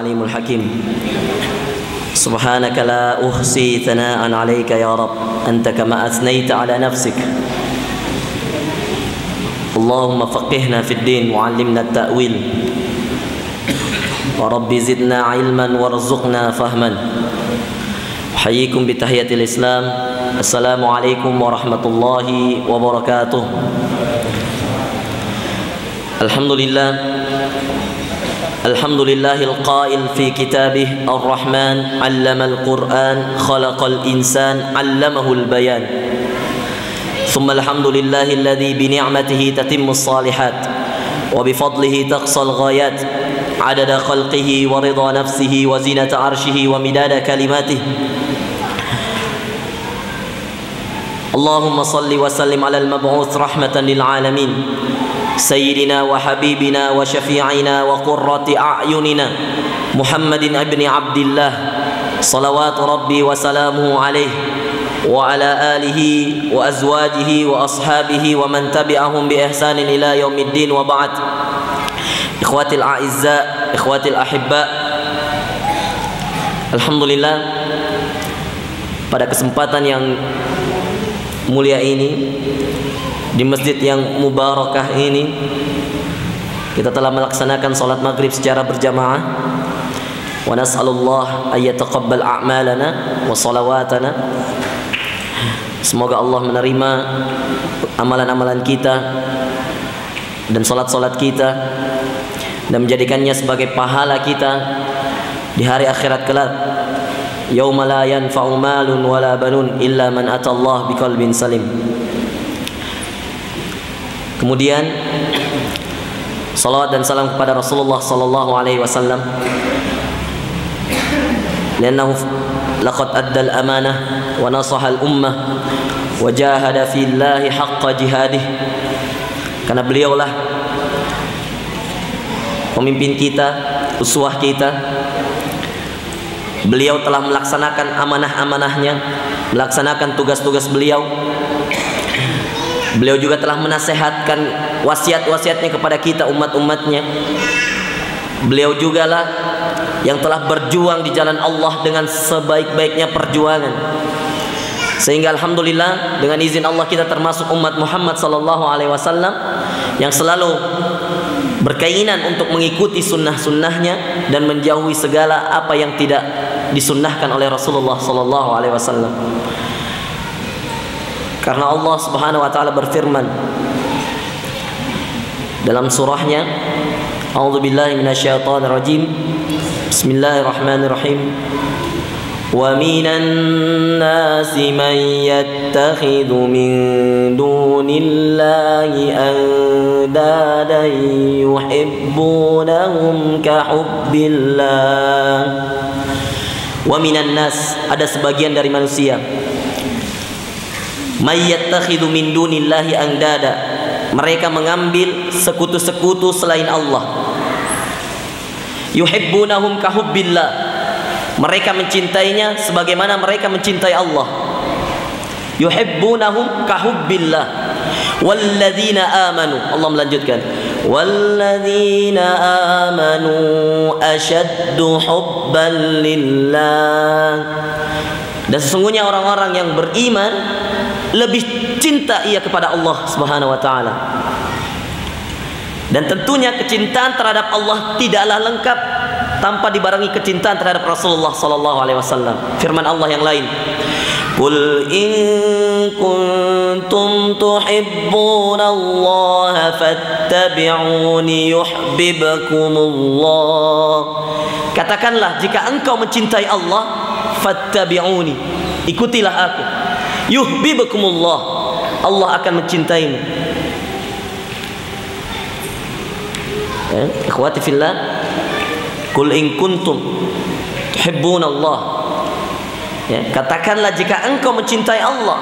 العليم الحكيم سبحانك لا أحصي ثناء عليك يا رب أنت كما أثنيت على نفسك اللهم فقهنا في الدين وعلمنا التأويل ورب زدنا علما وارزقنا فهما أحييكم بتحية الإسلام السلام عليكم ورحمة الله وبركاته الحمد لله القائل في كتابه الرحمن علم القرآن خلق الإنسان علمه البيان ثم الحمد لله الذي بنعمته تتم الصالحات وبفضله تقصى الغايات عدد خلقه ورضا نفسه وزنة عرشه ومداد كلماته اللهم صل وسلم على المبعوث رحمة للعالمين سيدنا وحبيبنا وشفيعنا وقرة أعيننا محمد ابن عبد الله صلوات ربي وسلامه عليه وعلى آله وأزواجه وأصحابه ومن تبعهم بإحسان إلى يوم الدين وبعد إخواتي الأعزاء إخواتي الأحباء Alhamdulillah pada kesempatan yang mulia ini di masjid yang mubarakah ini kita telah melaksanakan salat maghrib secara berjamaah wa nas'alullah ay yataqabbal a'malana wa salawatana. Semoga Allah menerima amalan-amalan kita dan salat-salat kita dan menjadikannya sebagai pahala kita di hari akhirat kelak yauma la yanfa'u malun wala banun illa man atallah biqalbin salim. Kemudian salawat dan salam kepada Rasulullah sallallahu alaihi wasallam. Liannahu laqad adda al-amanah wa nasaha al-ummah wa jahada fillahi haqqa jihadih. Karena beliaulah pemimpin kita, uswah kita. Beliau telah melaksanakan amanah-amanahnya, melaksanakan tugas-tugas beliau. Beliau juga telah menasehatkan wasiat-wasiatnya kepada kita umat-umatnya. Beliau jugalah yang telah berjuang di jalan Allah dengan sebaik-baiknya perjuangan. Sehingga alhamdulillah dengan izin Allah kita termasuk umat Muhammad sallallahu alaihi wasallam yang selalu berkeinginan untuk mengikuti sunnah-sunnahnya dan menjauhi segala apa yang tidak disunnahkan oleh Rasulullah sallallahu alaihi wasallam. Karena Allah Subhanahu wa taala berfirman dalam surahnya, A'udzubillahi minasyaitonir rajim. Bismillahirrahmanirrahim. Wa minan nasi man yattakhidhu min dunillahi andadan yuhibbunahum ka hubbillah. Wa minan nas, ada sebagian dari manusia mayyattakhidhu min dunillahi andada, mereka mengambil sekutu-sekutu selain Allah. Yuhibbunahum ka hubbillah, mereka mencintainya sebagaimana mereka mencintai Allah. Yuhibbunahum ka hubbillah. Walladzina amanu, Allah melanjutkan, walladzina amanu ashaddu hubban lillah. Dan sesungguhnya orang-orang yang beriman lebih cinta ia kepada Allah Subhanahu wa taala. Dan tentunya kecintaan terhadap Allah tidaklah lengkap tanpa dibarengi kecintaan terhadap Rasulullah sallallahu alaihi wasallam. Firman Allah yang lain, "Qul in kuntum tuhibbunallaha fattabi'uni yuhibbukumullah." Katakanlah, jika engkau mencintai Allah, fattabi'uni, ikutilah aku. Yuhibbukumullah, Allah akan mencintaimu. Ikhwati fillah, qul in kuntum tuhibbunallah, katakanlah jika engkau mencintai Allah,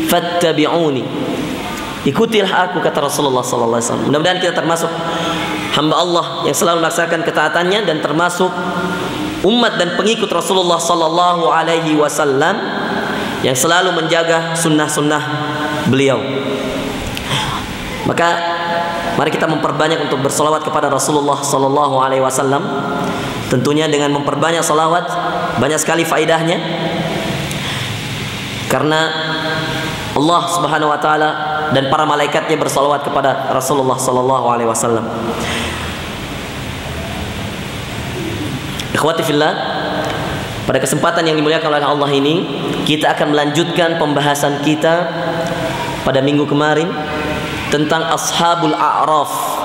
fattabi'uni, ikutilah aku, kata Rasulullah sallallahu alaihi wasallam. Mudah-mudahan kita termasuk hamba Allah yang selalu melaksanakan ketaatannya dan termasuk umat dan pengikut Rasulullah sallallahu alaihi wasallam yang selalu menjaga sunnah-sunnah beliau. Maka mari kita memperbanyak untuk bersolawat kepada Rasulullah sallallahu alaihi wasallam. Tentunya dengan memperbanyak salawat banyak sekali faedahnya, karena Allah Subhanahu wa taala dan para malaikatnya bersolawat kepada Rasulullah sallallahu alaihi wasallam. Ikhwati fillah, pada kesempatan yang dimuliakan oleh Allah ini, kita akan melanjutkan pembahasan kita pada minggu kemarin tentang Ashabul A'raf.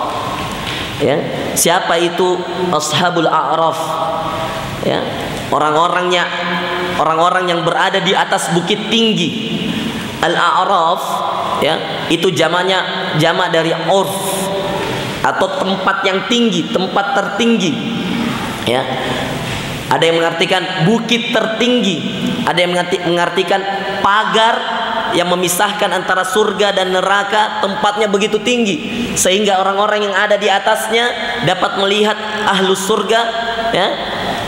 Ya, siapa itu Ashabul A'raf? Ya, orang-orang yang berada di atas bukit tinggi. Al-A'raf, ya, itu jamak dari urf, atau tempat yang tinggi, tempat tertinggi. Ya, ada yang mengartikan bukit tertinggi, ada yang mengartikan pagar yang memisahkan antara surga dan neraka, tempatnya begitu tinggi sehingga orang-orang yang ada di atasnya dapat melihat ahlus surga, ya,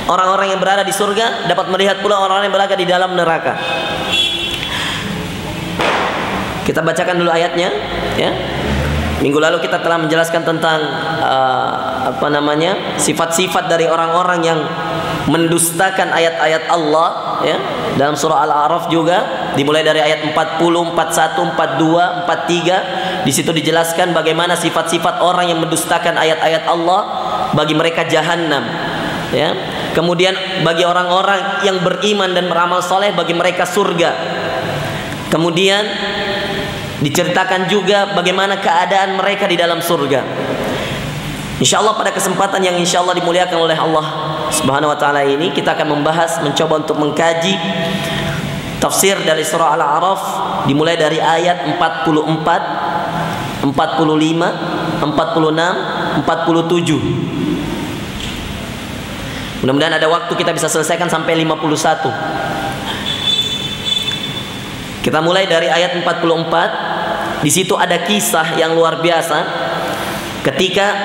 orang-orang yang berada di surga dapat melihat pula orang-orang yang berada di dalam neraka. Kita bacakan dulu ayatnya, ya. Minggu lalu kita telah menjelaskan tentang sifat-sifat dari orang-orang yang mendustakan ayat-ayat Allah, ya. Dalam surah Al-A'raf juga dimulai dari ayat 40, 41, 42, 43. Di situ dijelaskan bagaimana sifat-sifat orang yang mendustakan ayat-ayat Allah, bagi mereka jahanam, ya. Kemudian bagi orang-orang yang beriman dan beramal soleh, bagi mereka surga. Kemudian diceritakan juga bagaimana keadaan mereka di dalam surga. Insyaallah pada kesempatan yang insyaallah dimuliakan oleh Allah Subhanahu wa taala ini, kita akan mencoba untuk mengkaji tafsir dari surah Al-A'raf dimulai dari ayat 44, 45, 46, 47. Mudah-mudahan ada waktu kita bisa selesaikan sampai 51. Kita mulai dari ayat 44. Di situ ada kisah yang luar biasa ketika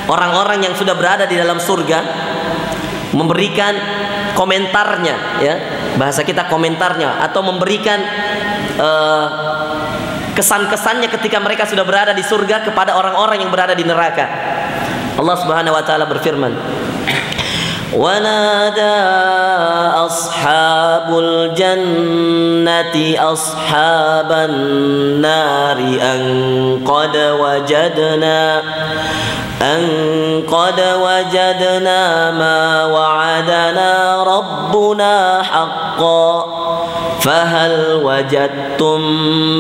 orang-orang yang sudah berada di dalam surga memberikan komentarnya, ya, bahasa kita komentarnya, atau memberikan kesan-kesannya ketika mereka sudah berada di surga kepada orang-orang yang berada di neraka. Allah Subhanahu wa taala berfirman, وَنَادَى أَصْحَابُ الْجَنَّةِ أَصْحَابَ النَّارِ أَنْ قَدْ وَجَدْنَا مَا وَعَدَنَا رَبُّنَا حَقًّا فَهَلْ وَجَدْتُمْ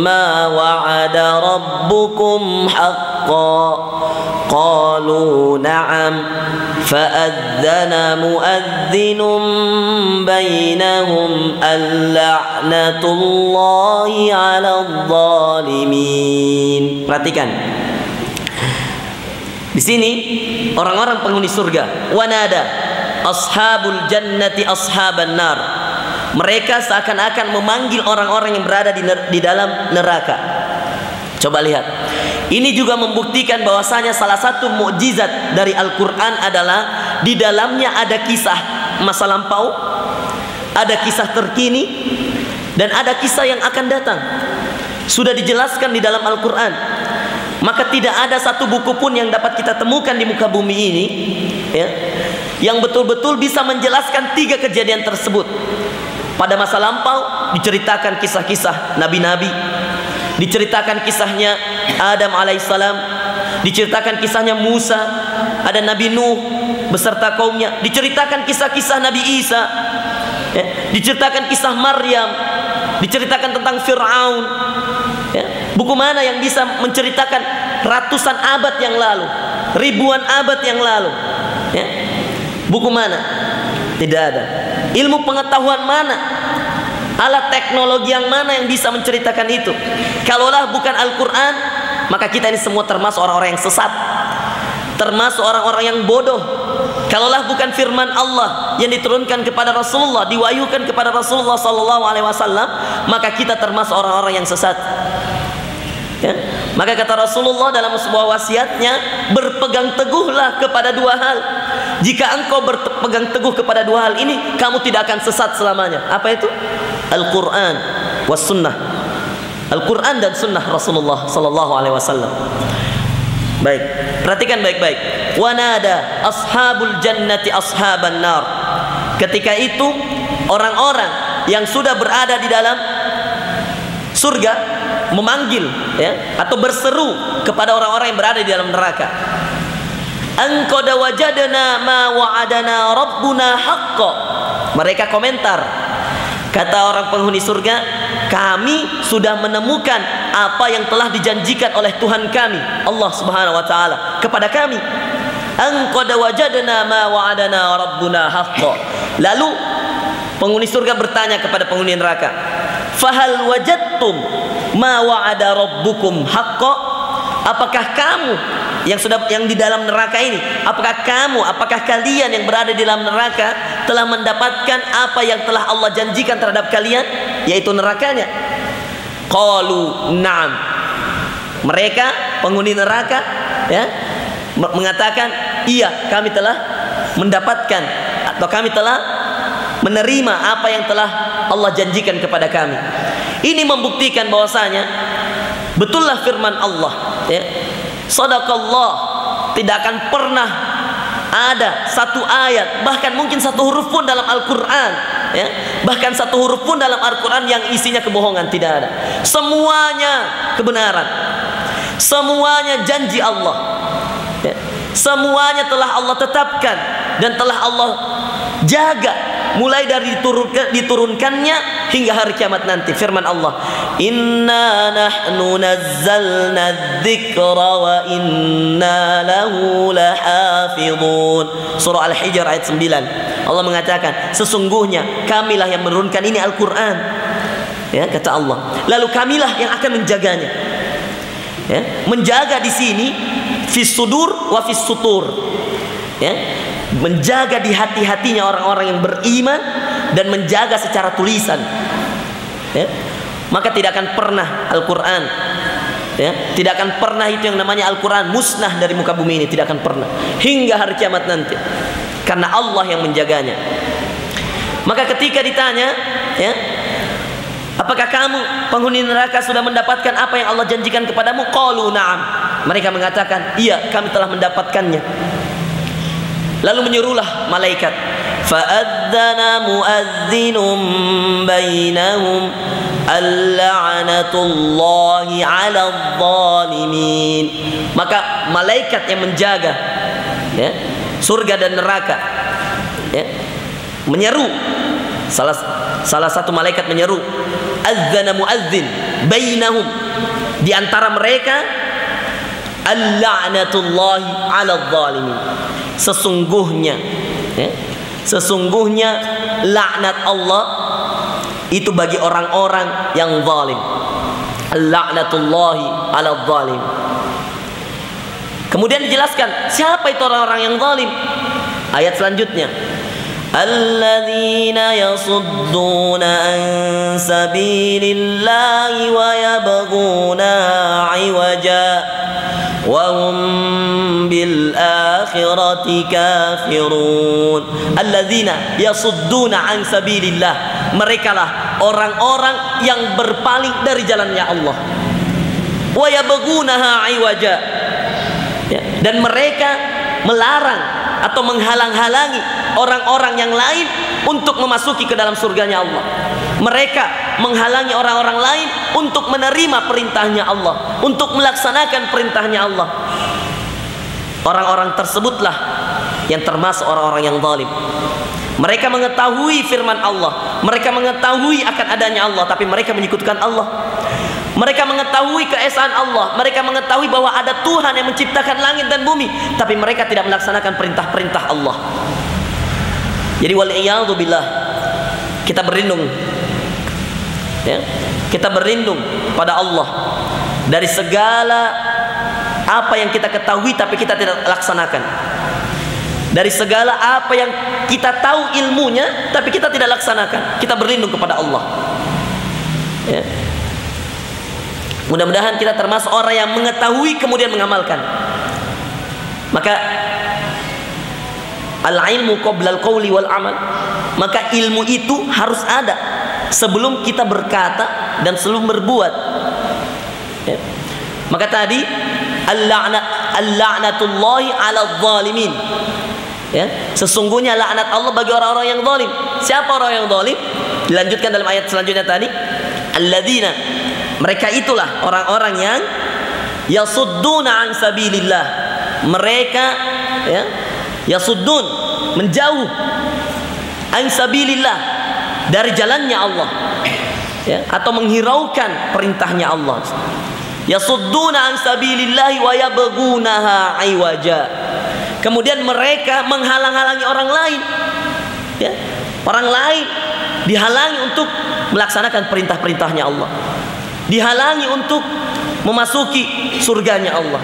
مَا وَعَدَ رَبُّكُمْ حَقًّا قالوا نعم فأذن مؤذن بينهم اللعنة الله على الظالمين. Perhatikan. Di sini orang-orang penghuni surga, wanada ashabul jannati ashaban nar. Mereka seakan-akan memanggil orang-orang yang berada di dalam neraka. Coba lihat. Ini juga membuktikan bahwasanya salah satu mukjizat dari Al-Quran adalah di dalamnya ada kisah masa lampau, ada kisah terkini, dan ada kisah yang akan datang. Sudah dijelaskan di dalam Al-Quran. Maka tidak ada satu buku pun yang dapat kita temukan di muka bumi ini, ya, yang betul-betul bisa menjelaskan tiga kejadian tersebut. Pada masa lampau diceritakan kisah-kisah nabi-nabi, diceritakan kisahnya Adam alaihissalam, diceritakan kisahnya Musa, ada Nabi Nuh beserta kaumnya, diceritakan kisah-kisah Nabi Isa, ya, diceritakan kisah Maryam, diceritakan tentang Fir'aun, ya. Buku mana yang bisa menceritakan ratusan abad yang lalu, ribuan abad yang lalu, ya? Buku mana? Tidak ada. Ilmu pengetahuan mana, alat teknologi yang mana yang bisa menceritakan itu? Kalaulah bukan Al-Quran, maka kita ini semua termasuk orang-orang yang sesat, termasuk orang-orang yang bodoh. Kalaulah bukan firman Allah yang diturunkan kepada Rasulullah, diwahyukan kepada Rasulullah SAW, maka kita termasuk orang-orang yang sesat, ya. Maka kata Rasulullah dalam sebuah wasiatnya, berpegang teguhlah kepada dua hal. Jika engkau berpegang teguh kepada dua hal ini, kamu tidak akan sesat selamanya. Apa itu? Al-Quran was sunnah. Al-Quran dan sunnah Rasulullah SAW. Baik, perhatikan baik-baik. Wanada ashabul jannati ashaban nar. Ketika itu orang-orang yang sudah berada di dalam surga memanggil, ya, atau berseru kepada orang-orang yang berada di dalam neraka. An qad wajadna ma wa'adana rabbuna haqqo. Mereka komentar, kata orang penghuni surga, kami sudah menemukan apa yang telah dijanjikan oleh Tuhan kami, Allah Subhanahu wa taala, kepada kami. An qad wajadna ma wa'adana rabbuna haqqo. Lalu penghuni surga bertanya kepada penghuni neraka, fahal wajadtum ma wa'ada rabbukum haqqo? Apakah kamu yang di dalam neraka ini, apakah kalian yang berada di dalam neraka telah mendapatkan apa yang telah Allah janjikan terhadap kalian, yaitu nerakanya? Qalu na'am. Mereka penghuni neraka, ya, mengatakan, iya, kami telah mendapatkan atau kami telah menerima apa yang telah Allah janjikan kepada kami. Ini membuktikan bahwasanya betullah firman Allah, ya, sadaqallah, tidak akan pernah ada satu ayat, bahkan mungkin satu huruf pun dalam Al-Quran, ya, bahkan satu huruf pun dalam Al-Quran yang isinya kebohongan, tidak ada. Semuanya kebenaran, semuanya janji Allah, ya. Semuanya telah Allah tetapkan dan telah Allah jaga, mulai dari diturunkannya hingga hari kiamat nanti. Firman Allah, inna nahnu nazzalna dzikra wa inna lahu lahafidhun. Surah Al-Hijr ayat 9. Allah mengatakan, sesungguhnya kamilah yang menurunkan ini Al-Quran, ya, kata Allah, lalu kamilah yang akan menjaganya, ya. Menjaga di sini fis sudur wa fis sutur, ya, menjaga di hati-hatinya orang-orang yang beriman dan menjaga secara tulisan, ya. Maka tidak akan pernah Al-Quran, ya, tidak akan pernah itu yang namanya Al-Quran musnah dari muka bumi ini, tidak akan pernah hingga hari kiamat nanti, karena Allah yang menjaganya. Maka ketika ditanya, ya, apakah kamu penghuni neraka sudah mendapatkan apa yang Allah janjikan kepadamu? Qalu na'am. Mereka mengatakan, iya, kami telah mendapatkannya. Lalu menyuruhlah malaikat, fa'adzana mu'adzinum bainahum al-la'natullahi 'alal zalimin. Maka malaikat yang menjaga, ya, surga dan neraka, ya, menyeru, salah satu malaikat menyeru, adzana mu'adzin bainahum, di antara mereka, al-la'natullahi 'alal zalimin. Sesungguhnya, ya, sesungguhnya laknat Allah itu bagi orang-orang yang zalim. Al-la'natullahi 'alal zalim. Kemudian dijelaskan siapa itu orang-orang yang zalim. Ayat selanjutnya, alladzina yasudduna an sabilillahi wa yabghuna 'iwaja wa hum bil akhirati kafirun. Alladzina yasudduna an sabilillah, merekalah orang-orang yang berpaling dari jalannya Allah. Wa yabghunaha 'iwaja, ya, dan mereka melarang atau menghalang-halangi orang-orang yang lain untuk memasuki ke dalam surganya Allah. Mereka menghalangi orang-orang lain untuk menerima perintahnya Allah, untuk melaksanakan perintahnya Allah. Orang-orang tersebutlah yang termasuk orang-orang yang zalim. Mereka mengetahui firman Allah, mereka mengetahui akan adanya Allah, tapi mereka menyekutukan Allah. Mereka mengetahui keesaan Allah, mereka mengetahui bahwa ada Tuhan yang menciptakan langit dan bumi, tapi mereka tidak melaksanakan perintah-perintah Allah. Jadi wal'iyadzu billah, kita berlindung, ya, kita berlindung pada Allah dari segala apa yang kita ketahui tapi kita tidak laksanakan, dari segala apa yang kita tahu ilmunya tapi kita tidak laksanakan. Kita berlindung kepada Allah, ya. Mudah-mudahan kita termasuk orang yang mengetahui kemudian mengamalkan. Maka al-ilmu qabla al-qawli wal amal, maka ilmu itu harus ada sebelum kita berkata dan sebelum berbuat, ya. Maka tadi al-la'natullahi 'alal zalimin. Ya, sesungguhnya laknat Allah bagi orang-orang yang zalim. Siapa orang yang zalim? Dilanjutkan dalam ayat selanjutnya tadi, alladzina, mereka itulah orang-orang yang yasudduna an sabilillah. Mereka ya, yasuddun, menjauh, an sabilillah, dari jalannya Allah, ya, atau menghiraukan perintahnya Allah. Yasudduna an sabilillahi wa yabghunaha iwaja. Kemudian mereka menghalang-halangi orang lain, ya, orang lain dihalangi untuk melaksanakan perintah-perintahnya Allah, dihalangi untuk memasuki surganya Allah,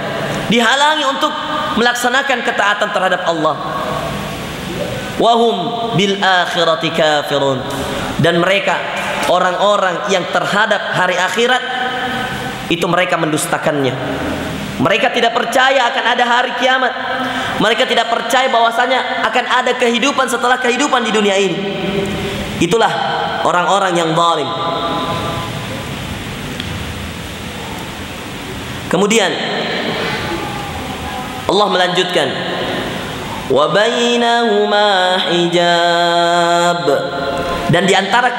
dihalangi untuk melaksanakan ketaatan terhadap Allah. Wahum bil akhirati kafirun, dan mereka orang-orang yang terhadap hari akhirat itu mereka mendustakannya. Mereka tidak percaya akan ada hari kiamat. Mereka tidak percaya bahwasanya akan ada kehidupan setelah kehidupan di dunia ini. Itulah orang-orang yang zalim. Kemudian Allah melanjutkan, wa bainahuma hijab, dan di antara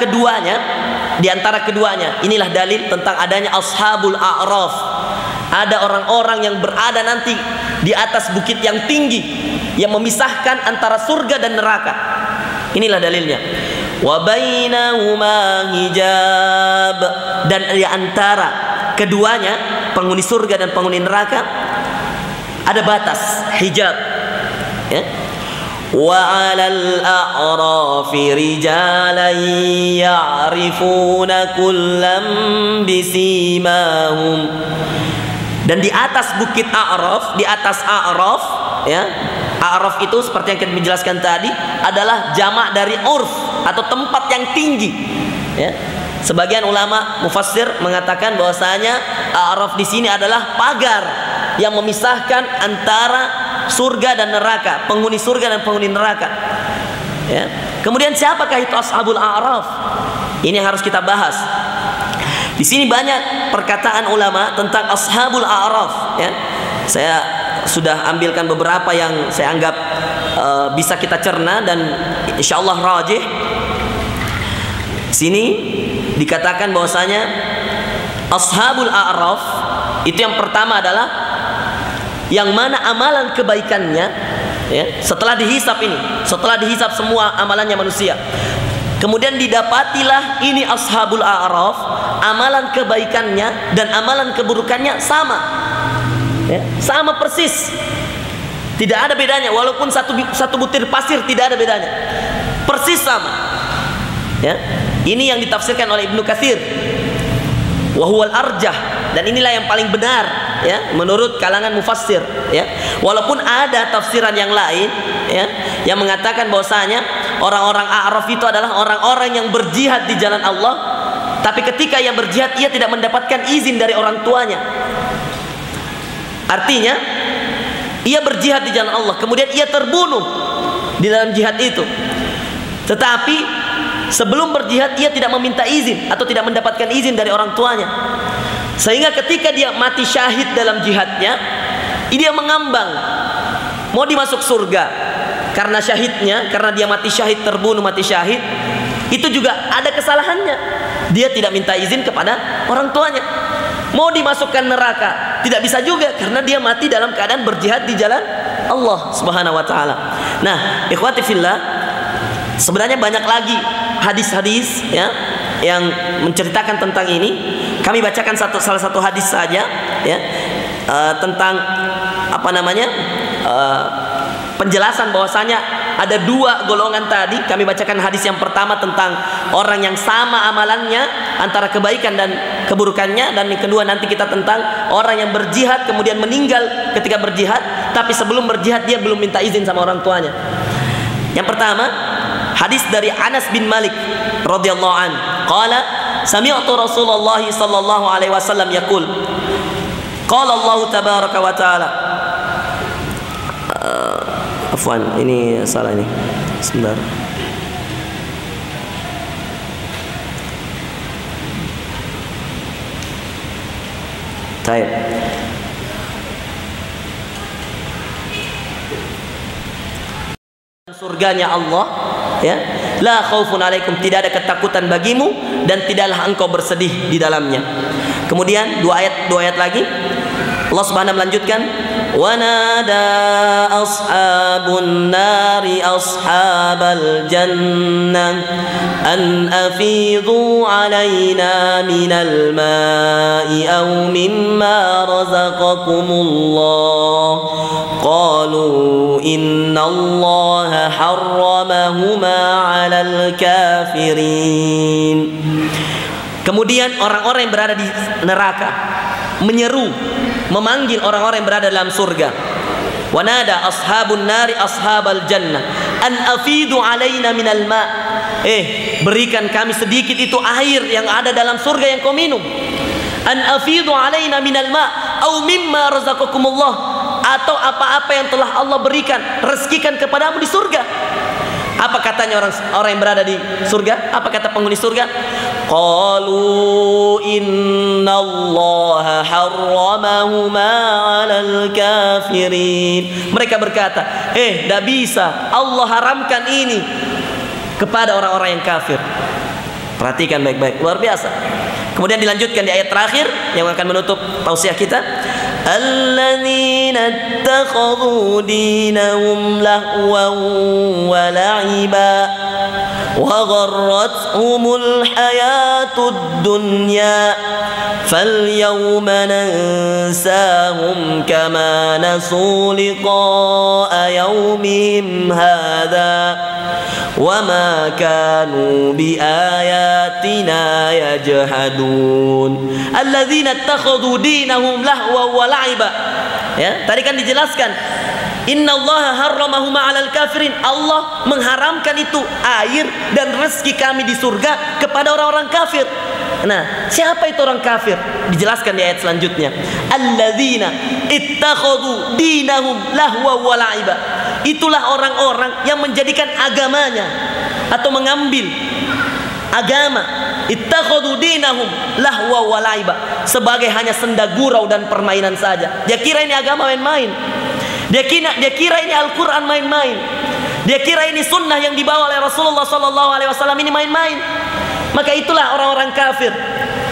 keduanya inilah dalil tentang adanya ashabul a'raf. Ada orang-orang yang berada nanti di atas bukit yang tinggi yang memisahkan antara surga dan neraka. Inilah dalilnya. Wa bainahuma hijab, dan di antara keduanya, penghuni surga dan penghuni neraka, ada batas, hijab, ya. Wa 'alal a'rafi rijalan ya'rifuna kullam bisimahum, dan di atas bukit A'raf, di atas A'raf, ya, A'raf itu seperti yang kita menjelaskan tadi adalah jamak dari urf atau tempat yang tinggi, ya. Sebagian ulama mufassir mengatakan bahwasanya A'raf di sini adalah pagar yang memisahkan antara surga dan neraka, penghuni surga dan penghuni neraka, ya. Kemudian siapakah itu ashabul A'raf? Ini yang harus kita bahas. Di sini banyak perkataan ulama tentang ashabul a'raf, ya. Saya sudah ambilkan beberapa yang saya anggap bisa kita cerna dan insyaallah rajih. Sini dikatakan bahwasanya ashabul a'raf itu yang pertama adalah yang mana amalan kebaikannya, ya, setelah dihisap ini, setelah dihisap semua amalannya manusia, kemudian didapatilah ini ashabul a'raf, amalan kebaikannya dan amalan keburukannya sama, ya, sama persis, tidak ada bedanya. Walaupun satu butir pasir tidak ada bedanya, persis sama, ya. Ini yang ditafsirkan oleh Ibnu Katsir, wa huwal arjah, dan inilah yang paling benar, ya, menurut kalangan mufassir, ya. Walaupun ada tafsiran yang lain, ya, yang mengatakan bahwasanya orang-orang A'raf itu adalah orang-orang yang berjihad di jalan Allah, tapi ketika ia berjihad ia tidak mendapatkan izin dari orang tuanya. Artinya ia berjihad di jalan Allah, kemudian ia terbunuh di dalam jihad itu, tetapi sebelum berjihad ia tidak meminta izin atau tidak mendapatkan izin dari orang tuanya, sehingga ketika dia mati syahid dalam jihadnya, dia mengambang mau dimasuk surga karena syahidnya, karena dia mati syahid, terbunuh mati syahid. Itu juga ada kesalahannya, dia tidak minta izin kepada orang tuanya. Mau dimasukkan neraka tidak bisa juga karena dia mati dalam keadaan berjihad di jalan Allah Subhanahu wa taala. Nah, ikhwati fillah, sebenarnya banyak lagi hadis-hadis, ya, yang menceritakan tentang ini. Kami bacakan salah satu hadis saja, ya, tentang apa namanya, penjelasan bahwasanya ada dua golongan tadi. Kami bacakan hadis yang pertama tentang orang yang sama amalannya antara kebaikan dan keburukannya, dan yang kedua nanti kita tentang orang yang berjihad kemudian meninggal ketika berjihad, tapi sebelum berjihad dia belum minta izin sama orang tuanya. Yang pertama, hadis dari Anas bin Malik radhiyallahu an, qala sami'tu Rasulullah sallallahu alaihi wasallam yaqul, qala Allah tabaraka wa taala, afwan, ini salah ini, sebentar. Baik. surganya Allah, ya. La khaufun alaikum, tidak ada ketakutan bagimu dan tidaklah engkau bersedih di dalamnya. Kemudian dua ayat lagi Allah Subhanahu melanjutkan, wa nada ashabun nari ashabal jannah an afidhu alaina minal ma'i aw mimma razaqakumullah qalu innallaha harramahuma 'alal kafirin. Kemudian orang-orang yang berada di neraka menyeru, memanggil orang-orang yang berada dalam surga. Wanada ashabun nari ashabal jannah an afidu alaina minal ma. Berikan kami sedikit itu air yang ada dalam surga yang kau minum. An afidu alaina minal ma au mimma razaqakumullah, atau apa-apa yang telah Allah berikan, rezekikan kepadamu di surga. Apa katanya orang yang berada di surga? Apa kata penghuni surga? Qalu innallaha harramahuma 'alal kafirin. Mereka berkata, tidak bisa, Allah haramkan ini kepada orang-orang yang kafir. Perhatikan baik-baik, luar biasa. Kemudian dilanjutkan di ayat terakhir yang akan menutup tausiah kita. Alladzina ittakhadhu dinahum lahwan wa la'iba wa gharrathumul hayatud dunya falyawma nansahum kama nasu liqa'a yawmihim hadha wama kanu biayatina yajhadun. Alladzina ittakhadhu dinahum lahwa wa la'iba. Ya, tadi kan dijelaskan, innallaha harramahuma 'alal kafirin. Allah mengharamkan itu air dan rezeki kami di surga kepada orang-orang kafir. Nah, siapa itu orang kafir? Dijelaskan di ayat selanjutnya. Alladzina ittakhadhu dinahum lahwa wa la'iba. Itulah orang-orang yang menjadikan agamanya atau mengambil agama ittakhadhu dinahum lahwa wa la'iba sebagai hanya senda gurau dan permainan saja. Dia kira ini agama main-main. Dia kira ini Al-Quran main-main. Dia kira ini sunnah yang dibawa oleh Rasulullah SAW ini main-main. Maka itulah orang-orang kafir.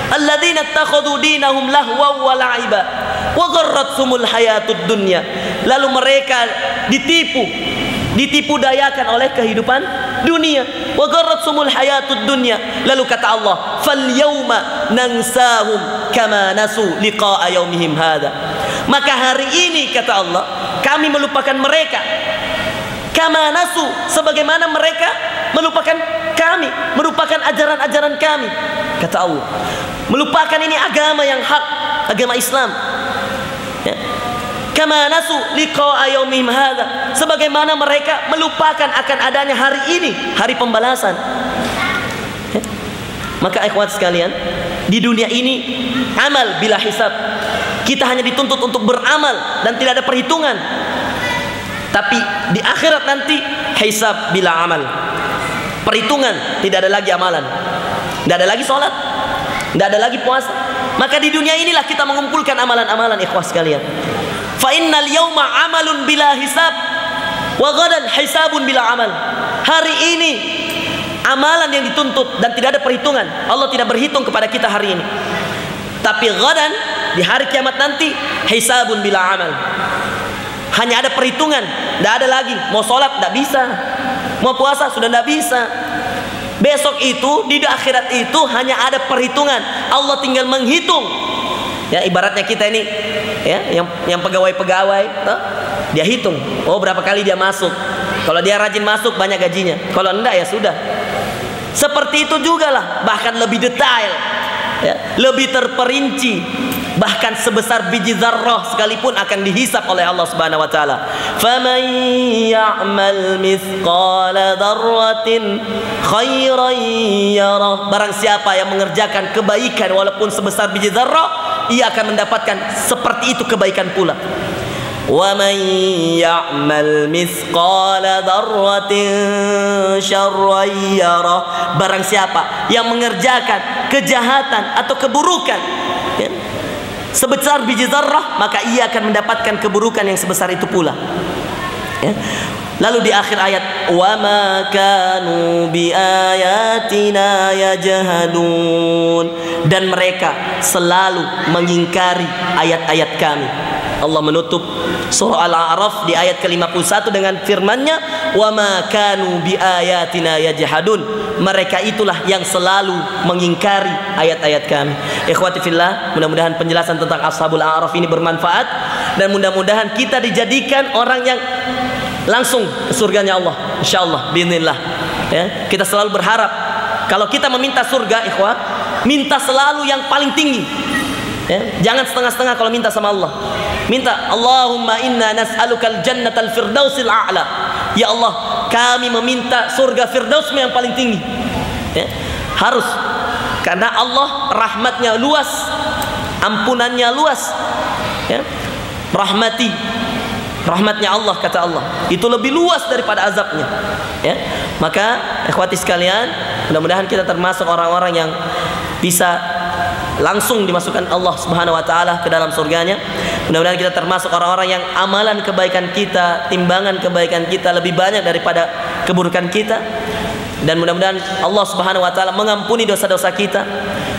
Alladzina ittakhadhu dinahum lahwa wa la'iba wa gharrathumul hayatud dunya. Lalu mereka ditipu dayakan oleh kehidupan dunia. Wa gharrathumul hayatud dunya. Lalu kata Allah, fal yauma nansahum kama nasu liqa'a yaumihim hadha. Maka hari ini kata Allah, kami melupakan mereka kama nasu, sebagaimana mereka melupakan kami, melupakan ajaran-ajaran kami. Kata Allah, melupakan ini agama yang hak, agama Islam. Ya. Kama nasu liqa'a yaumihim hadza, sebagaimana mereka melupakan akan adanya hari ini, hari pembalasan. Ya. Maka ikhwat sekalian, di dunia ini amal bila hisab. Kita hanya dituntut untuk beramal dan tidak ada perhitungan. Tapi di akhirat nanti hisab bila amal. Perhitungan, tidak ada lagi amalan. Tidak ada lagi sholat, tidak ada lagi puasa. Maka di dunia inilah kita mengumpulkan amalan-amalan ikhwas sekalian. Fa innal yawma amalun bila hisab wa ghadan hisabun bila amal. Hari ini amalan yang dituntut dan tidak ada perhitungan. Allah tidak berhitung kepada kita hari ini. Tapi ghadan, di hari kiamat nanti, hisabun bila amal. Hanya ada perhitungan, tidak ada lagi. Mau sholat tidak bisa, mau puasa sudah tidak bisa. Besok itu, di akhirat itu hanya ada perhitungan. Allah tinggal menghitung. Ya, ibaratnya kita ini, ya, yang pegawai-pegawai, dia hitung. Oh, berapa kali dia masuk. Kalau dia rajin masuk, banyak gajinya. Kalau enggak, ya sudah. Seperti itu juga lah, bahkan lebih detail, ya, lebih terperinci. Bahkan sebesar biji zarrah sekalipun akan dihisap oleh Allah Subhanahu wa taala. Faman ya'mal mithqala dzarratin khairan yarah. Barang siapa yang mengerjakan kebaikan walaupun sebesar biji zarrah, ia akan mendapatkan seperti itu kebaikan pula. Wa man ya'mal mithqala dzarratin syarran yarah. Barang siapa yang mengerjakan kejahatan atau keburukan, ya, sebesar biji zarrah, maka ia akan mendapatkan keburukan yang sebesar itu pula. Ya. Lalu di akhir ayat, wa ma kanu bi ayatina yajhadun, dan mereka selalu mengingkari ayat-ayat kami. Allah menutup surah Al-A'raf di ayat ke-51 dengan firman-Nya, wa ma kanu bi ayatina yajhadun. Mereka itulah yang selalu mengingkari ayat-ayat kami. Ikhwati fillah, mudah-mudahan penjelasan tentang Ashabul A'raf ini bermanfaat, dan mudah-mudahan kita dijadikan orang yang langsung ke surganya Allah, insyaallah, biiznillah. Ya, kita selalu berharap kalau kita meminta surga, ikhwah, minta selalu yang paling tinggi. Ya, jangan setengah-setengah kalau minta sama Allah. Minta, Allahumma inna nas'alukal jannatal firdausil a'la. Ya Allah, kami meminta surga firdaus yang paling tinggi. Ya, harus, karena Allah rahmatnya luas, ampunannya luas. Ya, rahmatnya Allah, kata Allah, itu lebih luas daripada azabnya. Ya, maka ikhwati sekalian, mudah-mudahan kita termasuk orang-orang yang bisa langsung dimasukkan Allah Subhanahu wa taala ke dalam surganya. Mudah-mudahan kita termasuk orang-orang yang amalan kebaikan kita, timbangan kebaikan kita lebih banyak daripada keburukan kita. Dan mudah-mudahan Allah Subhanahu wa taala mengampuni dosa-dosa kita,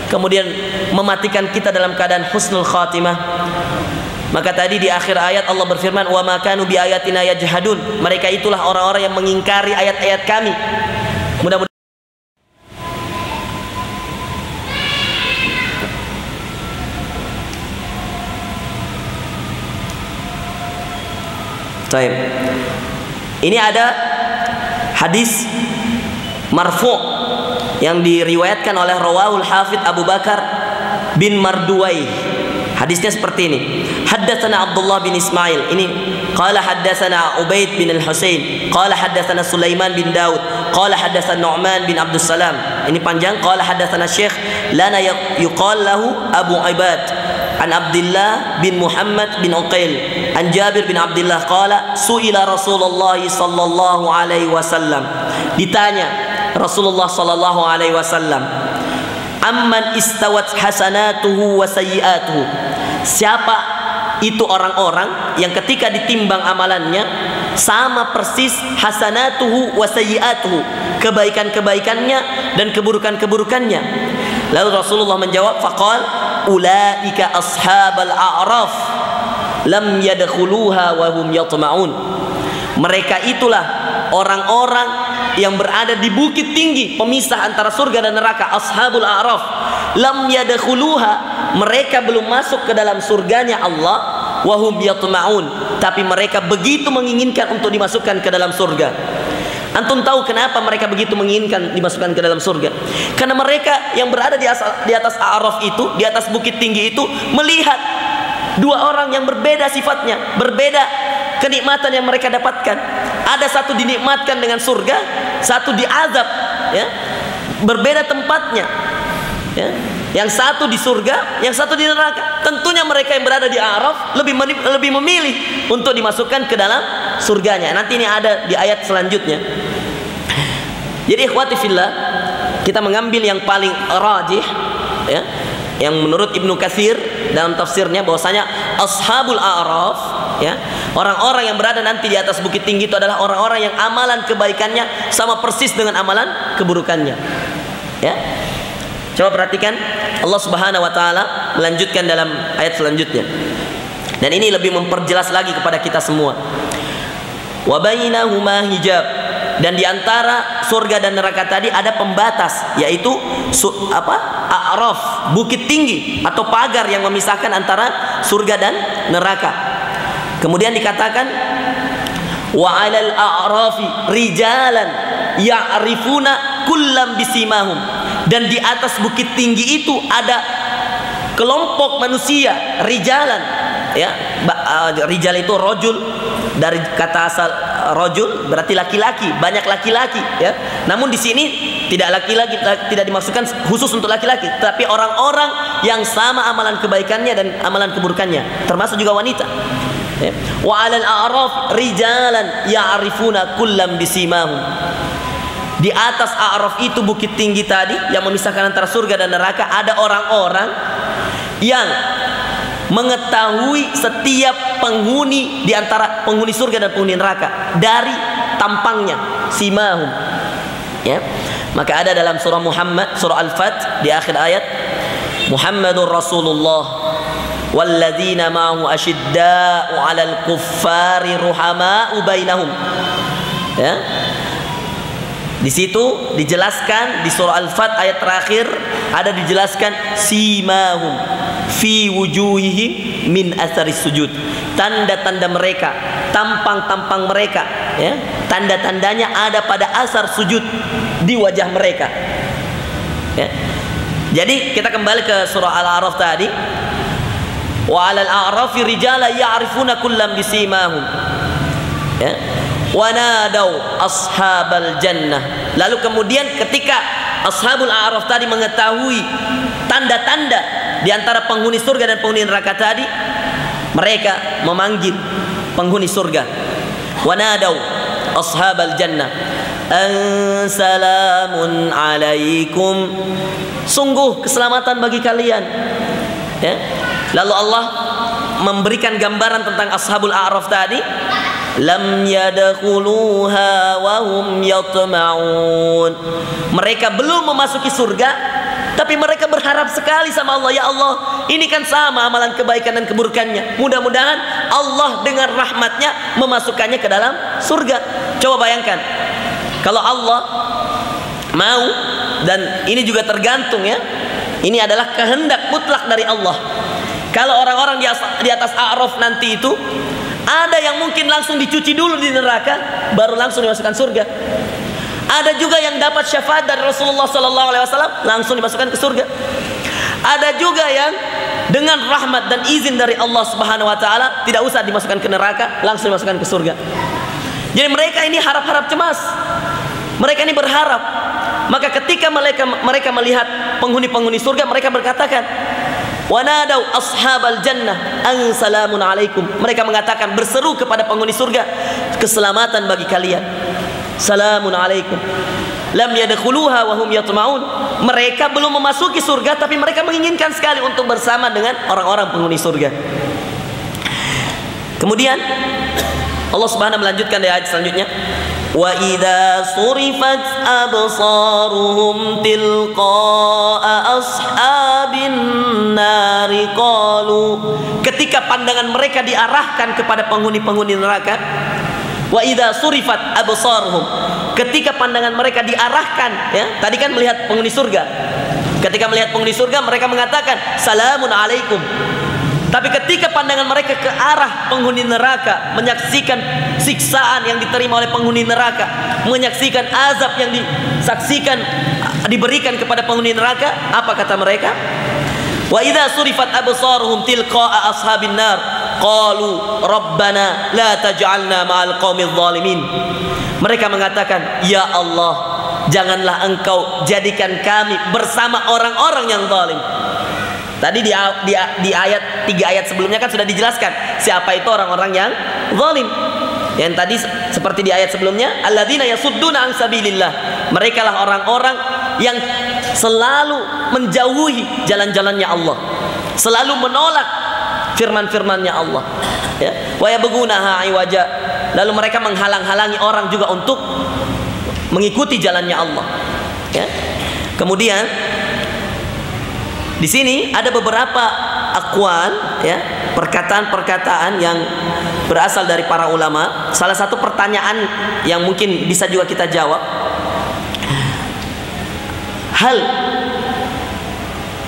kemudian mematikan kita dalam keadaan husnul khatimah. Maka tadi di akhir ayat Allah berfirman, wa ma kanu bi ayatina yajhadun. Mereka itulah orang-orang yang mengingkari ayat-ayat kami. Mudah-mudahan Baik. Ini ada hadis marfu' yang diriwayatkan oleh rawahul hafidz Abu Bakar bin Marduwai. Hadisnya seperti ini. Haddatsana Abdullah bin Ismail. Ini qala haddatsana Ubaid bin Al-Husain. Qala haddatsana Sulaiman bin Daud. Qala haddatsana Nu'man bin Abdus Salam. Ini panjang. Qala haddatsana Syekh lana yuqal lahu Abu Ibad an Abdullah bin Muhammad bin Uqail an Jabir bin Abdullah qala su'ila Rasulullah sallallahu alaihi wasallam. Ditanya Rasulullah sallallahu alaihi wasallam, amman istawat hasanatuhu wa sayyi'atuhu. Siapa itu orang-orang yang ketika ditimbang amalannya sama persis hasanatuhu wa sayyi'atuhu, kebaikan-kebaikannya dan keburukan-keburukannya. Lalu Rasulullah menjawab, faqal ulaika ashabal a'raf lam yadkhuluha wa hum yatma'un. Mereka itulah orang-orang yang berada di bukit tinggi pemisah antara surga dan neraka, ashabul a'raf. Lam yadkhuluha, mereka belum masuk ke dalam surganya Allah, wa hum yatma'un, tapi mereka begitu menginginkan untuk dimasukkan ke dalam surga. Antum tahu kenapa mereka begitu menginginkan dimasukkan ke dalam surga? Karena mereka yang berada di atas A'raf itu, di atas bukit tinggi itu, melihat dua orang yang berbeda sifatnya, berbeda kenikmatan yang mereka dapatkan. Ada satu dinikmatkan dengan surga, satu diazab, ya, berbeda tempatnya, ya. Yang satu di surga, yang satu di neraka. Tentunya mereka yang berada di A'raf lebih memilih untuk dimasukkan ke dalam surganya. Nanti ini ada di ayat selanjutnya. Jadi ikhwati fillah, kita mengambil yang paling rajih, ya, yang menurut Ibnu Katsir dalam tafsirnya bahwasanya ashabul a'raf, ya, orang-orang yang berada nanti di atas bukit tinggi itu adalah orang-orang yang amalan kebaikannya sama persis dengan amalan keburukannya. Ya. Coba perhatikan, Allah Subhanahu wa taala melanjutkan dalam ayat selanjutnya. Dan ini lebih memperjelas lagi kepada kita semua. Wa bainahuma hijab, dan di antara surga dan neraka tadi ada pembatas, yaitu A'raf, bukit tinggi atau pagar yang memisahkan antara surga dan neraka. Kemudian dikatakan wa 'alal a'rafi rijalan ya'rifuna kullam bisimahum. Dan di atas bukit tinggi itu ada kelompok manusia, rijalan, ya. Rijal itu rojul, dari kata asal rojul berarti laki-laki, banyak laki-laki, ya. Namun di sini tidak laki-laki, tidak dimaksudkan khusus untuk laki-laki, tapi orang-orang yang sama amalan kebaikannya dan amalan keburukannya, termasuk juga wanita. Ya. Wa 'alal a'raf rijalan ya'rifuna kullam bisimahum. Di atas A'raf itu, bukit tinggi tadi yang memisahkan antara surga dan neraka, ada orang-orang yang mengetahui setiap penghuni di antara penghuni surga dan penghuni neraka dari tampangnya, simahum. Ya. Maka ada dalam surah Muhammad, surah Al-Fat di akhir ayat, Muhammadur Rasulullah walladzina ma'ahu asyidda'u 'alal kuffari ruhama'u bainahum. Ya. Di situ dijelaskan di surah Al-Fat ayat terakhir ada dijelaskan simahum fi wujuhihim min atharis sujud. Tanda-tanda mereka, tampang-tampang mereka, ya. Tanda-tandanya ada pada asar sujud di wajah mereka. Ya. Jadi kita kembali ke surah Al-A'raf tadi. Wa 'alal a'rafi rijala ya'rifuna kullam bisimahum. Ya. Wanadau ashabal jannah. Lalu kemudian ketika ashabul a'raf tadi mengetahui tanda-tanda di antara penghuni surga dan penghuni neraka tadi, mereka memanggil penghuni surga. Wanadau ashabal jannah an salamun alaikum, sungguh keselamatan bagi kalian. Ya. Lalu Allah memberikan gambaran tentang ashabul a'raf tadi. Lam yadkhuluha wa hum yatma'un. Mereka belum memasuki surga, tapi mereka berharap sekali sama Allah. Ya Allah, ini kan sama amalan kebaikan dan keburukannya. Mudah-mudahan Allah dengan rahmatnya memasukkannya ke dalam surga. Coba bayangkan, kalau Allah mau, dan ini juga tergantung ya, ini adalah kehendak mutlak dari Allah. Kalau orang-orang di atas A'raf nanti itu, ada yang mungkin langsung dicuci dulu di neraka, baru langsung dimasukkan surga. Ada juga yang dapat syafaat dari Rasulullah SAW, langsung dimasukkan ke surga. Ada juga yang dengan rahmat dan izin dari Allah Subhanahu Wa Taala tidak usah dimasukkan ke neraka, langsung dimasukkan ke surga. Jadi mereka ini harap-harap cemas. Mereka ini berharap. Maka ketika mereka melihat penghuni-penghuni surga, mereka berkatakan, wanadau ashabal jannah an salamun alaikum. Mereka mengatakan, berseru kepada penghuni surga, keselamatan bagi kalian, salamun alaikum. Lam yadkhuluha wa hum yatma'un. Mereka belum memasuki surga, tapi mereka menginginkan sekali untuk bersama dengan orang-orang penghuni surga. Kemudian Allah Subhanahu melanjutkan di ayat selanjutnya, wa idza surifat absaruhum tilqa'a ashabin nari qalu. Ketika pandangan mereka diarahkan kepada penghuni-penghuni neraka, wa idza surifat absaruhum, ketika pandangan mereka diarahkan, ya, tadi kan melihat penghuni surga. Ketika melihat penghuni surga, mereka mengatakan salamun alaikum. Tapi ketika pandangan mereka ke arah penghuni neraka, menyaksikan siksaan yang diterima oleh penghuni neraka, menyaksikan azab yang diberikan kepada penghuni neraka, apa kata mereka? Wa idza surifat absaruhum tilqa'a ashabin nar qalu rabbana la taj'alna ma'al qaumidz zalimin. Mereka mengatakan, ya Allah, janganlah engkau jadikan kami bersama orang-orang yang zalim. Tadi di ayat 3 ayat sebelumnya kan sudah dijelaskan siapa itu orang-orang yang zalim. Yang tadi seperti di ayat sebelumnya, alladzina yasudduna an sabilillah. Mereka lah orang-orang yang selalu menjauhi jalan-jalannya Allah, selalu menolak firman-firmannya Allah. Ya, wa yabghunaha iwaja. Lalu mereka menghalang-halangi orang juga untuk mengikuti jalannya Allah. Ya. Kemudian di sini ada beberapa aqwal, ya, perkataan-perkataan yang berasal dari para ulama. Salah satu pertanyaan yang mungkin bisa juga kita jawab, hal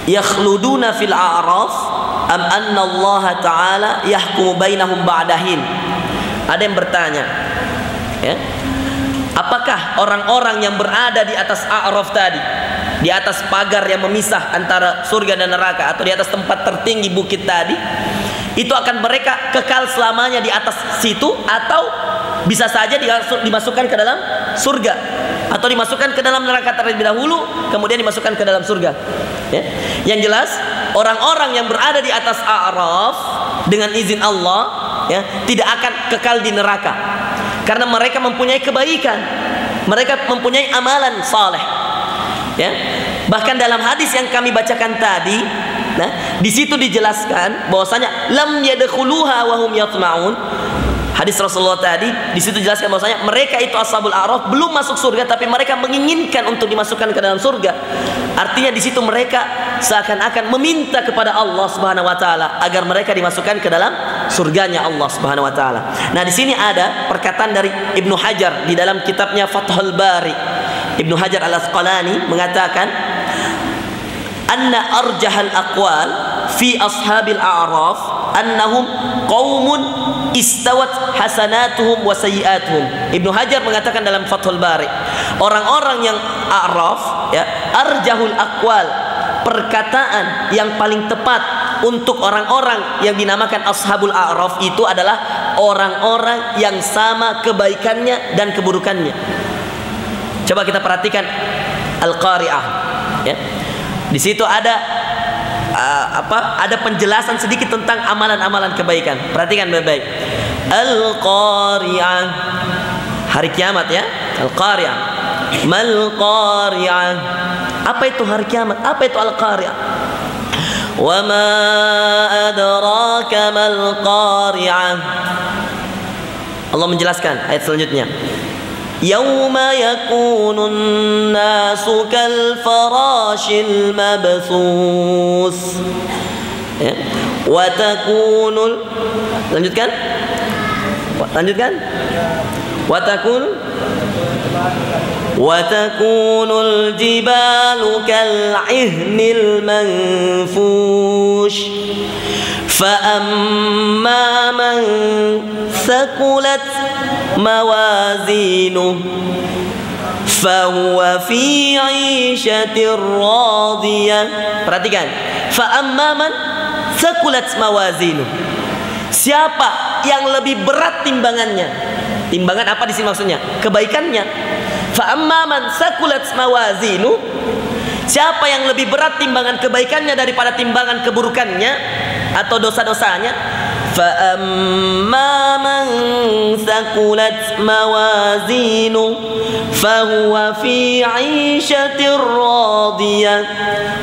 yakhluduna fil a'raf am anna Allah Ta'ala yahkumu bainahum ba'dahin. Ada yang bertanya, ya, apakah orang-orang yang berada di atas A'raf tadi, di atas pagar yang memisah antara surga dan neraka, atau di atas tempat tertinggi bukit tadi, itu akan mereka kekal selamanya di atas situ, atau bisa saja dimasukkan ke dalam surga, atau dimasukkan ke dalam neraka terlebih dahulu, kemudian dimasukkan ke dalam surga. Ya. Yang jelas, orang-orang yang berada di atas A'raf dengan izin Allah, ya, tidak akan kekal di neraka, karena mereka mempunyai kebaikan, mereka mempunyai amalan saleh. Ya. Bahkan dalam hadis yang kami bacakan tadi, nah, Di situ dijelaskan bahwasanya lam yadkhuluha wa hum yatma'un. Hadis Rasulullah tadi di situ dijelaskan bahwasanya mereka itu ashabul a'raf belum masuk surga, tapi mereka menginginkan untuk dimasukkan ke dalam surga. Artinya di situ mereka seakan-akan meminta kepada Allah Subhanahu wa taala agar mereka dimasukkan ke dalam surganya Allah Subhanahu wa taala. Nah, di sini ada perkataan dari Ibnu Hajar di dalam kitabnya Fathul Bari. Ibnu Hajar Al-Asqalani mengatakan anna arjahal aqwal fi ashabil a'raf annahum qaumun istawat hasanatuhum wa sayyiatuhum. Ibnu Hajar mengatakan dalam Fathul Bari, orang-orang yang a'raf, ya, arjahul aqwal, perkataan yang paling tepat untuk orang-orang yang dinamakan ashabul a'raf itu adalah orang-orang yang sama kebaikannya dan keburukannya. Coba kita perhatikan Al-Qari'ah, ya. Di situ ada ada penjelasan sedikit tentang amalan-amalan kebaikan. Perhatikan baik-baik. Al-Qari'ah, hari kiamat, ya. Al-Qari'ah. Mal Qari'ah. Apa itu hari kiamat? Apa itu Al-Qari'ah? Wa ma adraka mal Qari'ah. Allah menjelaskan ayat selanjutnya. Yauma yakunun nasu kal farashil mabthus, ya. Wa takunul, lanjutkan wa takunul jibalu kal ihnil manfush fa amma man thaqulat mawazinuh fahuwa fi 'ishatir radiyah. Perhatikan, fa amma man thaqulat mawazinuh, siapa yang lebih berat timbangannya. Timbangan apa di sini maksudnya? Kebaikannya. Fa amma man thaqulat mawazinuh, siapa yang lebih berat timbangan kebaikannya daripada timbangan keburukannya atau dosa-dosanya. Fa amma man thaqulat mawazinuh fahuwa fi 'ishatir radiyah,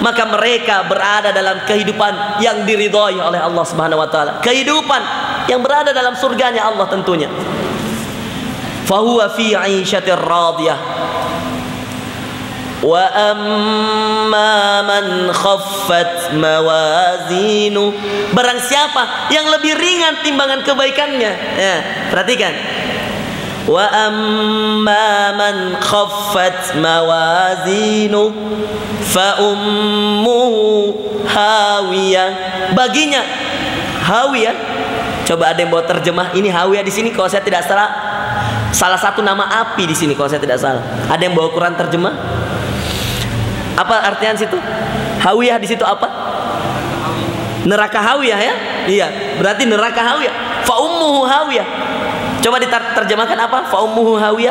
maka mereka berada dalam kehidupan yang diridhai oleh Allah Subhanahu wa taala, kehidupan yang berada dalam surganya Allah tentunya. Fahuwa fi 'ishatir radiyah. Wa amma man khaffat mawazinu, barang siapa yang lebih ringan timbangan kebaikannya, ya, perhatikan. Wa amma man khaffat mawazinu fa ummuhu hawiyah, baginya hawiyah. Coba ada yang bawa terjemah ini hawiyah di sini kalau saya tidak salah, salah satu nama api di sini kalau saya tidak salah. Ada yang bawa Quran terjemah? Apa artian situ? Hawiyah di situ apa? Neraka hawiyah, ya? Iya, berarti neraka hawiyah. Fa ummuhu hawiyah. Coba diterjemahkan apa? Fa ummuhu hawiyah.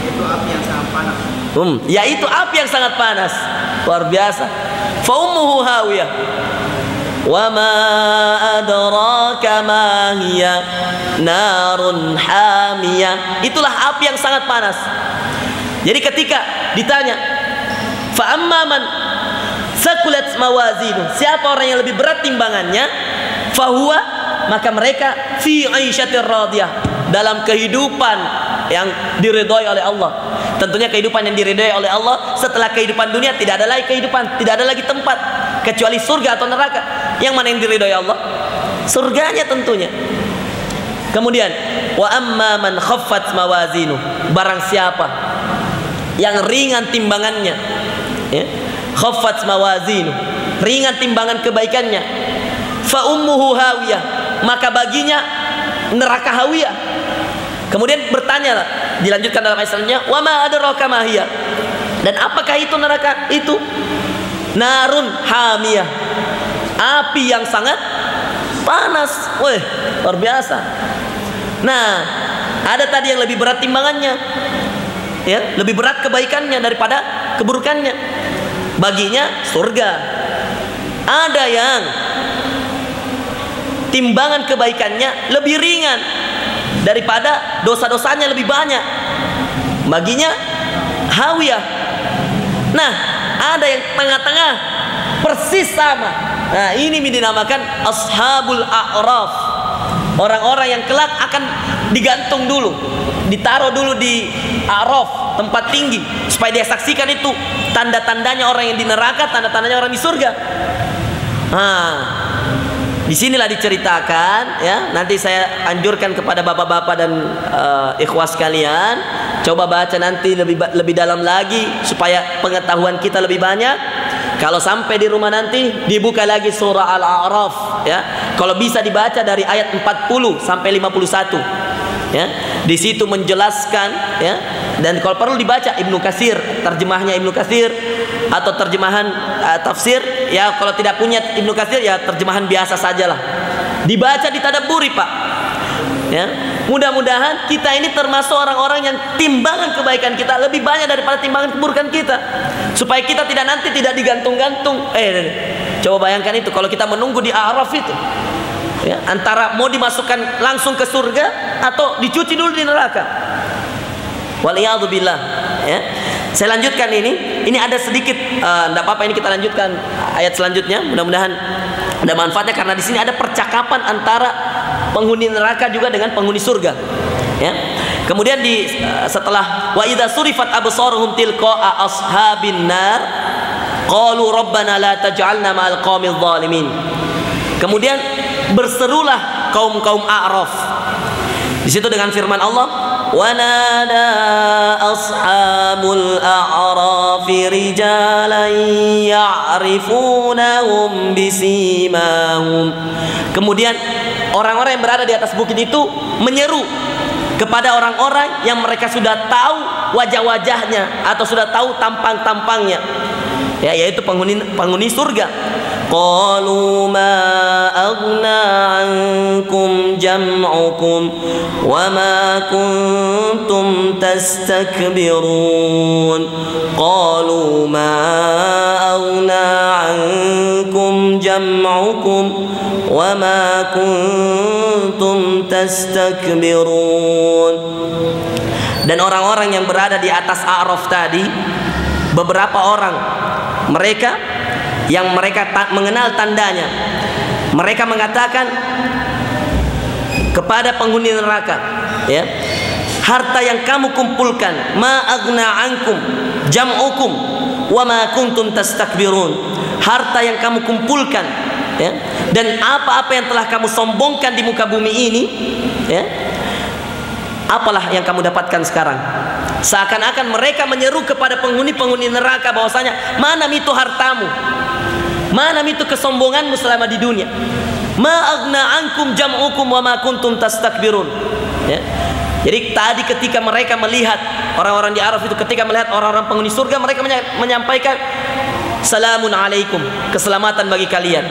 Itu api yang sangat panas. Yaitu api yang sangat panas. Luar biasa. Fa ummuhu hawiyah. Wa ma adraka ma hiya narun hamiyah. Itulah api yang sangat panas. Jadi ketika ditanya fa amma man thaqulat mawazinu, siapa orang yang lebih berat timbangannya, fahuwa, maka mereka fi 'ishatir radiyah, dalam kehidupan yang diridhai oleh Allah. Tentunya kehidupan yang diridhai oleh Allah setelah kehidupan dunia tidak ada lagi kehidupan, tidak ada lagi tempat kecuali surga atau neraka. Yang mana yang diridhai Allah? Surganya tentunya. Kemudian wa amma man khaffat mawazinu, barang siapa yang ringan timbangannya, ya, khaffat mawazinu, ringan timbangan kebaikannya, fa ummuhu hawiyah, maka baginya neraka hawiyah. Kemudian bertanya, dilanjutkan dalam ayat selanjutnya, wa ma adraka ma hiya, dan apakah itu neraka itu? Narun hamiyah, api yang sangat panas. Wih, luar biasa. Nah, ada tadi yang lebih berat timbangannya, ya, lebih berat kebaikannya daripada keburukannya, baginya surga. Ada yang timbangan kebaikannya lebih ringan daripada dosa-dosanya lebih banyak, baginya hawiyah. Nah, ada yang tengah-tengah, persis sama. Nah, ini dinamakan ashabul a'raf. Orang-orang yang kelak akan digantung dulu, ditaruh dulu di a'raf, tempat tinggi, supaya dia saksikan itu tanda-tandanya orang yang di neraka, tanda-tandanya orang di surga. Nah, disinilah diceritakan ya. Nanti saya anjurkan kepada bapak-bapak dan ikhwas kalian, coba baca nanti lebih dalam lagi supaya pengetahuan kita lebih banyak. Kalau sampai di rumah nanti dibuka lagi surah Al-A'raf ya. Kalau bisa dibaca dari ayat 40 sampai 51 ya. Di situ menjelaskan ya. Dan kalau perlu dibaca Ibnu Katsir, terjemahnya Ibnu Katsir atau terjemahan tafsir ya. Kalau tidak punya Ibnu Katsir ya terjemahan biasa sajalah. Dibaca, ditadabburi, Pak. Ya. Mudah-mudahan kita ini termasuk orang-orang yang timbangan kebaikan kita lebih banyak daripada timbangan keburukan kita, supaya kita nanti tidak digantung-gantung. Coba bayangkan itu kalau kita menunggu di A'raf itu ya, antara mau dimasukkan langsung ke surga atau dicuci dulu di neraka. Waliyadzubillah ya. Saya lanjutkan ini ada sedikit enggak apa-apa, ini kita lanjutkan ayat selanjutnya. Mudah-mudahan ada manfaatnya karena di sini ada percakapan antara penghuni neraka juga dengan penghuni surga ya. Kemudian setelah wa idza surifat absaruhum tilqa'a ashabin nar qalu rabbana la taj'alna ma'al qaumidz zalimin. Kemudian berserulah kaum-kaum A'raf di situ dengan firman Allah, wa nada ashabul a'rafi rijalan ya'rifunahum bisimahum. Kemudian orang-orang yang berada di atas bukit itu menyeru kepada orang-orang yang mereka sudah tahu wajah-wajahnya atau sudah tahu tampang-tampangnya ya, yaitu penghuni surga. Qalu ma aghna ankum jam'ukum wa ma kuntum tastakbirun. Qalu ma aghna ankum jam'ukum wa ma kuntum tastakbirun. Dan orang-orang yang berada di atas A'raf tadi, beberapa orang mereka yang mereka mengenal tandanya, mereka mengatakan kepada penghuni neraka ya, harta yang kamu kumpulkan, ma aghna ankum jam'ukum wa ma kuntum tastakbirun, harta yang kamu kumpulkan ya, dan apa-apa yang telah kamu sombongkan di muka bumi ini ya, apalah yang kamu dapatkan sekarang. Seakan-akan mereka menyeru kepada penghuni-penghuni neraka bahwasanya, mana itu hartamu, mana itu kesombonganmu selama di dunia. Ma aghna ankum jam'ukum wa ma kuntum tastakbirun ya. Jadi tadi ketika mereka melihat orang-orang di Araf itu, ketika melihat orang-orang penghuni surga, mereka menyampaikan salamun alaikum, keselamatan bagi kalian.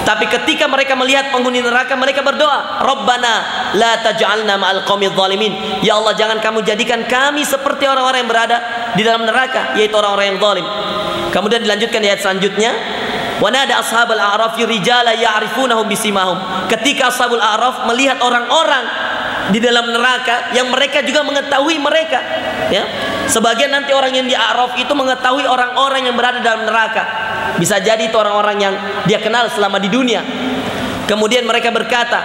Tapi ketika mereka melihat penghuni neraka, mereka berdoa, Rabbana la taj'alna ma'al qaumidz zalimin. Ya Allah, jangan kamu jadikan kami seperti orang-orang yang berada di dalam neraka, yaitu orang-orang yang zalim. Kemudian dilanjutkan di ayat selanjutnya, wa nada ashabul a'raf rijala ya'rifunahum bisimahum. Ketika ashabul a'raf melihat orang-orang di dalam neraka yang mereka juga mengetahui mereka ya. Sebagian nanti orang yang di A'raf itu mengetahui orang-orang yang berada dalam neraka. Bisa jadi itu orang-orang yang dia kenal selama di dunia. Kemudian mereka berkata,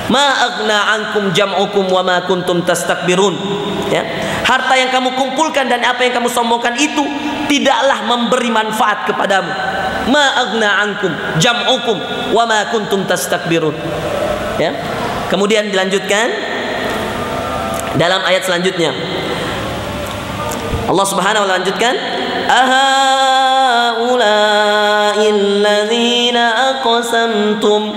ma aghna ankum jam'ukum wa ma kuntum tastakbirun ya. Harta yang kamu kumpulkan dan apa yang kamu sombongkan itu tidaklah memberi manfaat kepadamu. Ma aghna ankum jam'ukum wa ma kuntum tastakbirun ya. Kemudian dilanjutkan dalam ayat selanjutnya, Allah Subhanahu wa taala lanjutkan, ahaula'il ladzina aqsamtum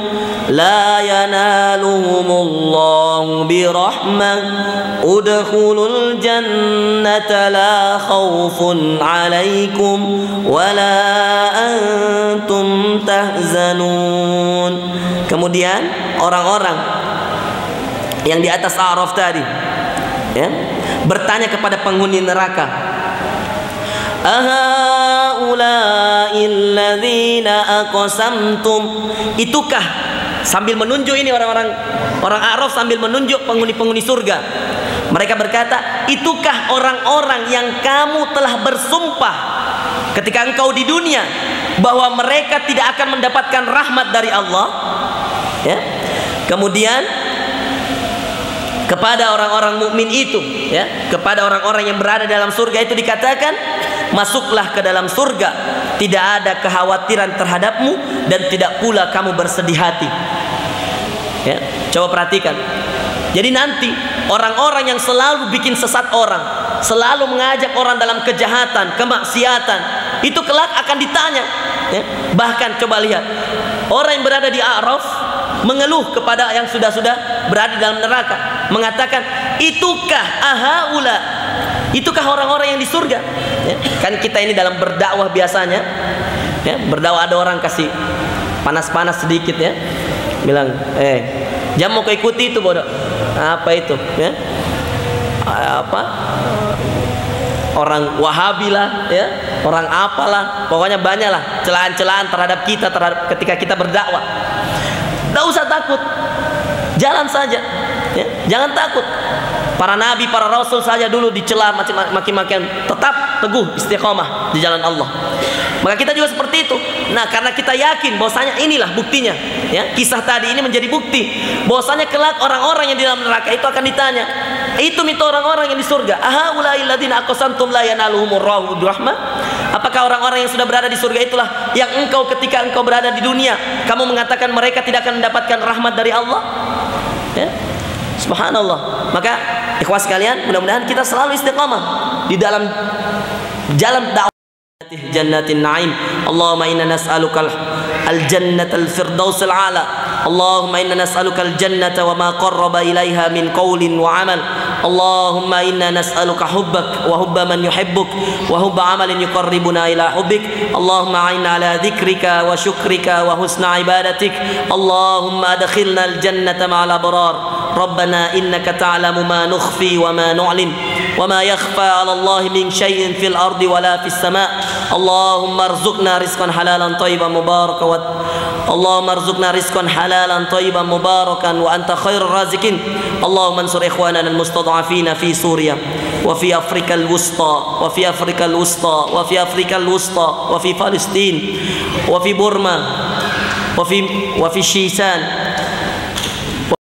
la yanaluhumullahu birahmah udkhulul jannata la khaufun 'alaikum wa la antum tahzanun. Kemudian orang-orang yang di atas A'raf tadi ya, bertanya kepada penghuni neraka, ahaula'il ladzina aqsamtum, itukah, sambil menunjuk ini orang A'raf sambil menunjuk penghuni-penghuni surga. Mereka berkata, itukah orang-orang yang kamu telah bersumpah ketika engkau di dunia bahwa mereka tidak akan mendapatkan rahmat dari Allah, ya. Kemudian kepada orang-orang mukmin itu, ya, kepada orang-orang yang berada dalam surga itu dikatakan, masuklah ke dalam surga, tidak ada kekhawatiran terhadapmu dan tidak pula kamu bersedih hati. Ya, coba perhatikan. Jadi nanti orang-orang yang selalu bikin sesat orang, selalu mengajak orang dalam kejahatan, kemaksiatan, itu kelak akan ditanya. Ya, bahkan coba lihat, orang yang berada di A'raf mengeluh kepada yang sudah-sudah berada dalam neraka, mengatakan, itukah ahaula, itukah orang-orang yang di surga? Ya, kan kita ini dalam berdakwah biasanya, ya, berdakwah ada orang kasih panas-panas sedikit, ya, bilang, jangan mau ikuti itu bodoh, apa itu, ya, apa, orang Wahabi lah, ya, orang apalah, pokoknya banyak lah celaan-celaan terhadap kita, terhadap ketika kita berdakwah. Tidak usah takut, jalan saja, ya, jangan takut. Para nabi, para rasul saja dulu dicela maki-makian, tetap teguh istiqomah di jalan Allah. Maka kita juga seperti itu. Nah, karena kita yakin bahwasanya inilah buktinya, ya, kisah tadi ini menjadi bukti bahwasanya kelak orang-orang yang di dalam neraka itu akan ditanya, itu minta orang-orang yang di surga, ahaulai alladziina aqsamtum la yanaluhumur rahmah. Apakah orang-orang yang sudah berada di surga itulah yang engkau ketika engkau berada di dunia kamu mengatakan mereka tidak akan mendapatkan rahmat dari Allah? Ya, subhanallah. Maka ikhwas sekalian, mudah-mudahan kita selalu istiqamah di dalam jalan dakwah jannatin na'im. Allahumma inna nas'aluka al-jannata al-firdausil a'la. Allahumma inna nas'aluka al-jannata wa ma qarraba ilaiha min qawlin wa amal. Allahumma inna nas'aluka hubbak wa hubba man yuhibbuk wa hubba amalin yuqarribuna ila hubbik. Allahumma a'inna ala dhikrika wa syukrika wa husna ibadatik. Allahumma adkhilna al-jannata ma'al abrar. Rabbana innaka ta'lamu ma nukhfi wa ma nu'lin wa ma yakhfa 'ala Allah min syai'in fil ardi wa la fis sama'. Allahumma arzuqna rizqan halalan thayyiban mubarakan wa Allahumma arzuqna rizqan halalan thayyiban mubarakan wa anta khairur raziqin. Allahumma ansur ikhwanana al-mustad'afina fi Suriya wa fi Afrika al-Wusta wa fi Afrika al-Wusta wa fi Afrika al-Wusta wa fi Palestin wa fi Burma wa fi Shiishan